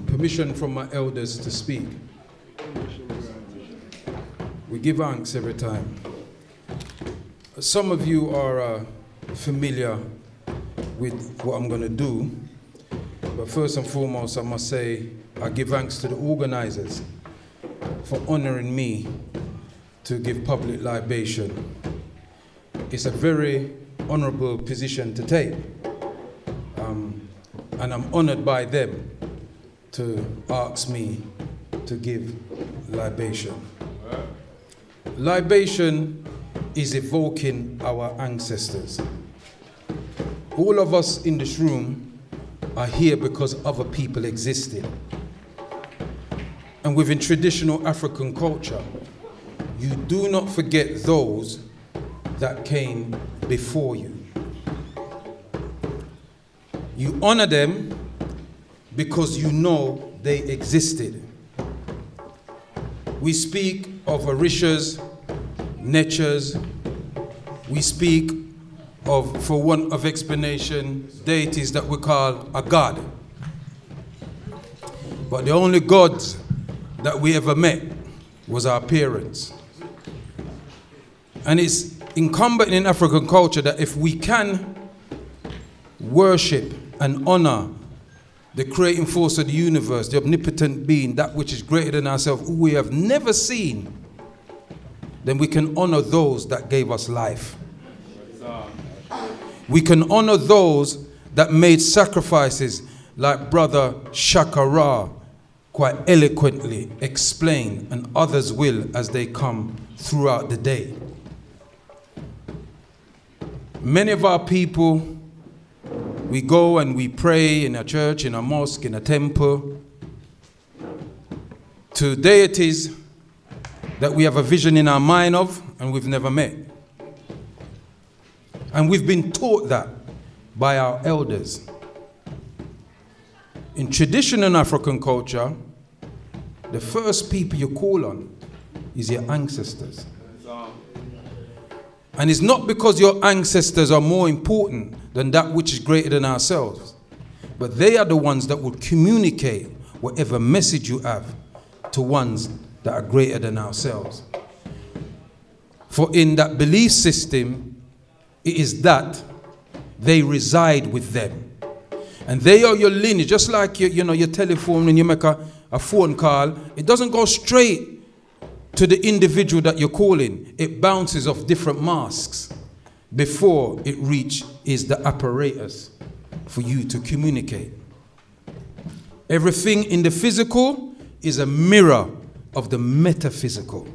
permission from my elders to speak. We give thanks every time. Some of you are familiar with what I'm going to do, but first and foremost, I must say I give thanks to the organizers for honoring me to give public libation. It's a very honorable position to take, and I'm honored by them to ask me to give libation. Libation is evoking our ancestors. All of us in this room are here because other people existed. And within traditional African culture, you do not forget those that came before you. You honor them because you know they existed. We speak of Orishas, Netchers. We speak of, for want of explanation, deities that we call a god. But the only gods that we ever met was our parents. And it's incumbent in African culture that if we can worship and honor the creating force of the universe, the omnipotent being, that which is greater than ourselves, who we have never seen, then we can honor those that gave us life. We can honor those that made sacrifices, like Brother Shakara quite eloquently explain, and others will as they come throughout the day. Many of our people, we go and we pray in a church, in a mosque, in a temple, to deities that we have a vision in our mind of and we've never met. And we've been taught that by our elders. In traditional African culture, the first people you call on is your ancestors. And it's not because your ancestors are more important than that which is greater than ourselves, but they are the ones that will communicate whatever message you have to ones that are greater than ourselves. For in that belief system, it is that they reside with them. And they are your lineage, just like your telephone, when you make a phone call, it doesn't go straight to the individual that you're calling. It bounces off different masks before it reaches the apparatus for you to communicate. Everything in the physical is a mirror of the metaphysical.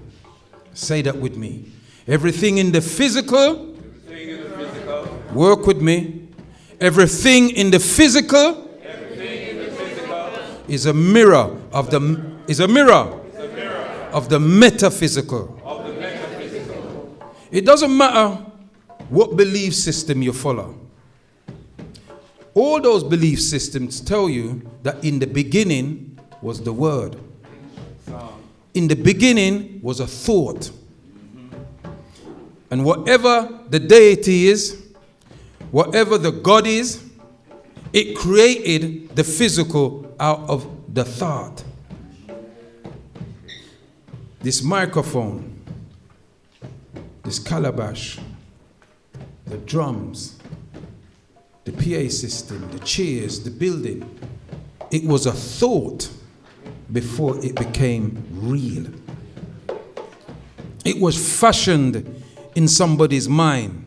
Say that with me. Everything in the physical, work with me. Everything in the physical, is a mirror of the metaphysical. It doesn't matter what belief system you follow. All those belief systems tell you that in the beginning was the word. In the beginning was a thought. And whatever the deity is, whatever the God is, it created the physical out of the thought. This microphone, this calabash, the drums, the PA system, the chairs, the building, it was a thought before it became real. It was fashioned in somebody's mind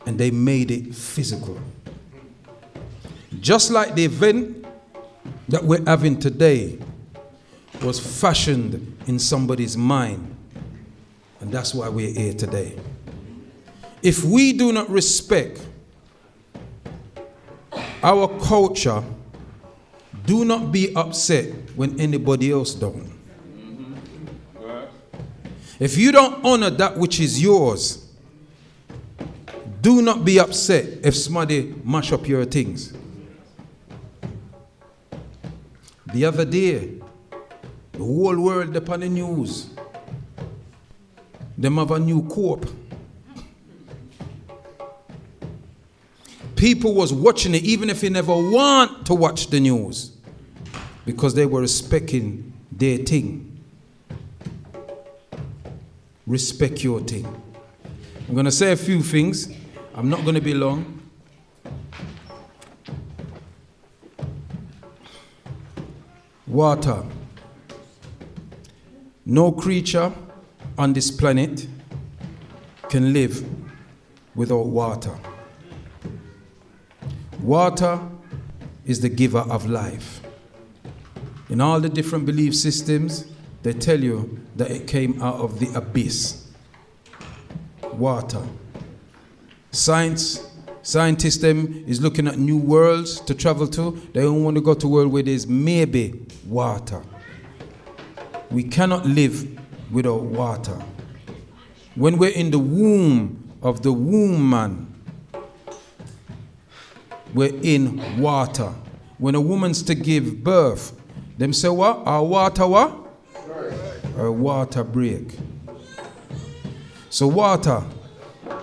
and they made it physical. Just like the event that we're having today was fashioned in somebody's mind, and that's why we're here today. If we do not respect our culture, do not be upset when anybody else don't. If you don't honor that which is yours, do not be upset if somebody mash up your things. The other day, the whole world upon the news, them have a new corp. People was watching it even if you never want to watch the news. because they were respecting their thing. Respect your thing. I'm going to say a few things. I'm not going to be long. Water. No creature on this planet can live without water. Water is the giver of life. In all the different belief systems, they tell you that it came out of the abyss. Water. Scientists them is looking at new worlds to travel to. They don't want to go to a world where there's maybe water. We cannot live without water. When we're in the womb of the womb man, we're in water. When a woman's to give birth, them say what? Our water what? Our water break. So water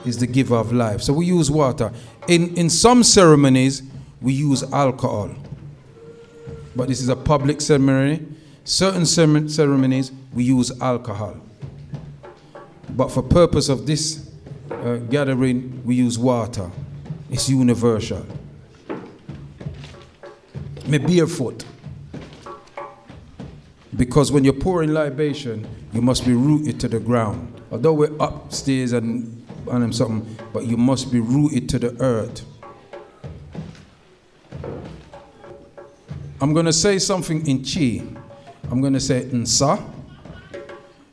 is the giver of life. So we use water. In some ceremonies, we use alcohol. But this is a public ceremony. Certain ceremonies, we use alcohol. But for purpose of this gathering, we use water. It's universal. Me barefoot. Because when you're pouring libation, you must be rooted to the ground. Although we're upstairs and something, but you must be rooted to the earth. I'm going to say something in Chi. I'm going to say Nsa.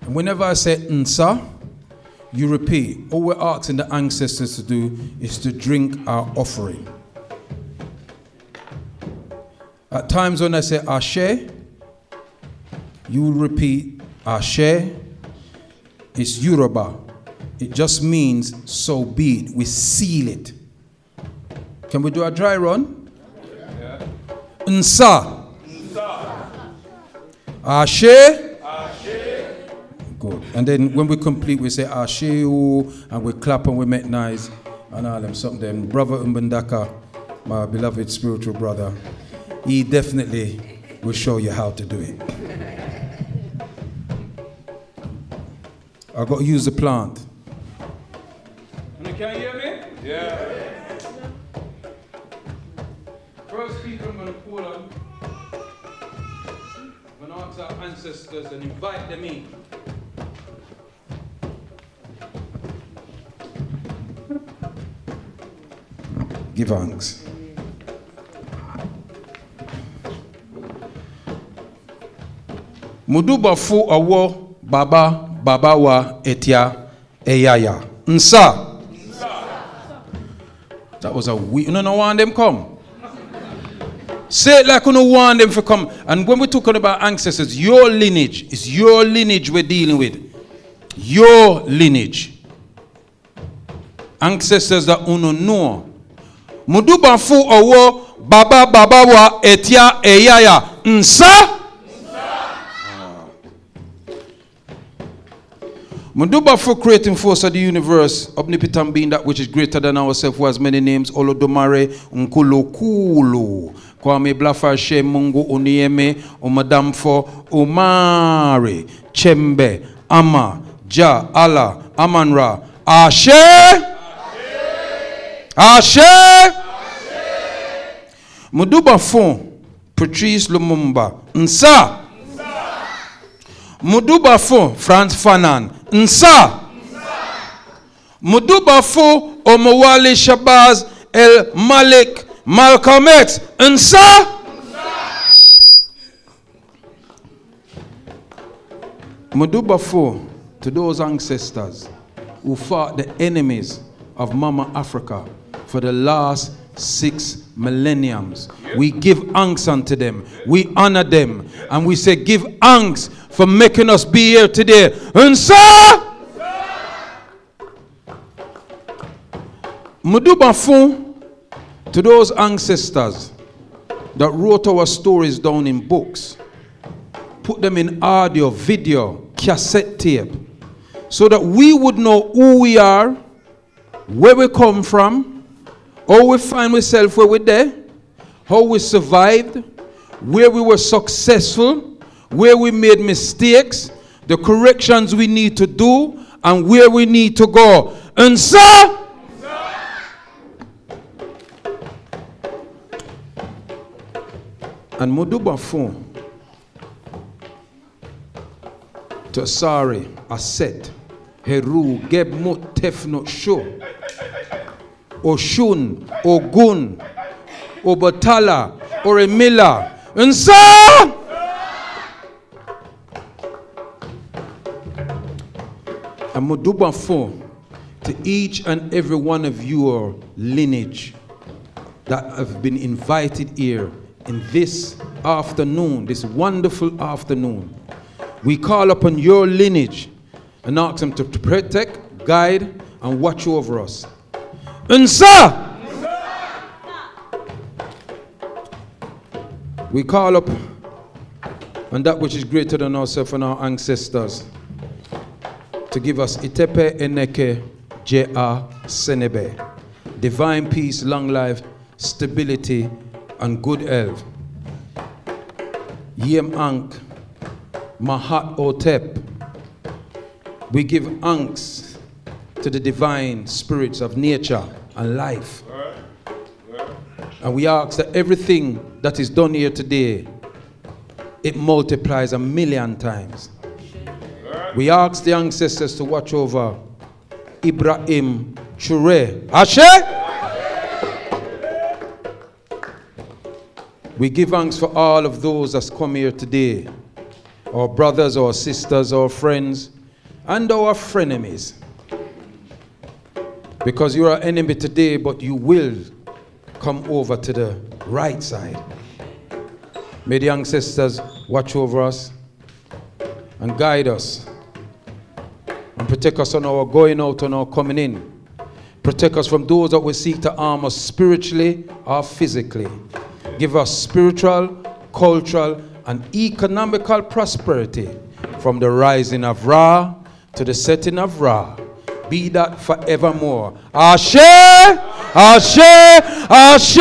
And whenever I say Nsa, you repeat. All we're asking the ancestors to do is to drink our offering. At times when I say Ashe, you will repeat Ashe. It's Yoruba. It just means so be it. We seal it. Can we do a dry run? Yeah. Nsa. Ashe. Ashe. Good. And then when we complete, we say Ashe, and we clap and we make noise and all them something. Brother Mbandaka, my beloved spiritual brother, he definitely will show you how to do it. I got to use the plant. Can you hear me? Yeah. First people I'm going to call on, I'm going to ask our ancestors and invite them in. Give thanks. Muduba fu awo baba wa etia eyaya. Nsa. That was a weak. No want them come. Say it like you don't want them to come. And when we're talking about ancestors, your lineage is your lineage we're dealing with. Your lineage. Ancestors that uno know. Muduba fu owo baba wa etia eyaya. Nsa. Muduba for creating force of the universe, omnipotent being that which is greater than ourselves, who has many names, Olodomare, Nkulokulu, Kwame Blafashe, Mungu, Unieme, Umadamfo, Umari, Chembe, Ama, Ja, Allah, Amanra, Ashe, Ashe, Muduba fon, Patrice Lumumba, Nsa, Muduba fon, Frantz Fanon, Nsa. Muduba fo Omowale Malcolm X. Nsa. Muduba fo to those ancestors who fought the enemies of Mama Africa for the last 6 millenniums. We give thanks unto them. We honor them. And we say, give thanks for making us be here today. Nsa! Muduba fun to those ancestors that wrote our stories down in books, put them in audio, video, cassette tape, so that we would know who we are, where we come from, how we find ourselves where we're there, how we survived, where we were successful, where we made mistakes, the corrections we need to do, and where we need to go. And so, and Moduba phone to sorry, Aset, Heru, Geb Mut Tefno Sho, Oshun, Ogun, Obatala, Oremila, and so and Moduba phone to each and every one of your lineage that have been invited here in this afternoon, this wonderful afternoon. We call upon your lineage and ask them to protect, guide, and watch over us. And sir, we call up on that which is greater than ourselves and our ancestors to give us Itepe Eneke Jea Senebe, divine peace, long life, stability, and good health. Yem Ankh, Mahat Otep. We give thanks to the divine spirits of nature and life. And we ask that everything that is done here today, it multiplies 1,000,000 times. We ask the ancestors to watch over Ibrahim Chure. Ashe? We give thanks for all of those that's come here today, our brothers, our sisters, our friends, and our frenemies. Because you are enemy today, but you will come over to the right side. May the ancestors watch over us and guide us and protect us on our going out and our coming in. Protect us from those that will seek to harm us spiritually or physically. Give us spiritual, cultural, and economical prosperity from the rising of Ra to the setting of Ra. Be that forevermore. Ashe! Ashe! Ashe!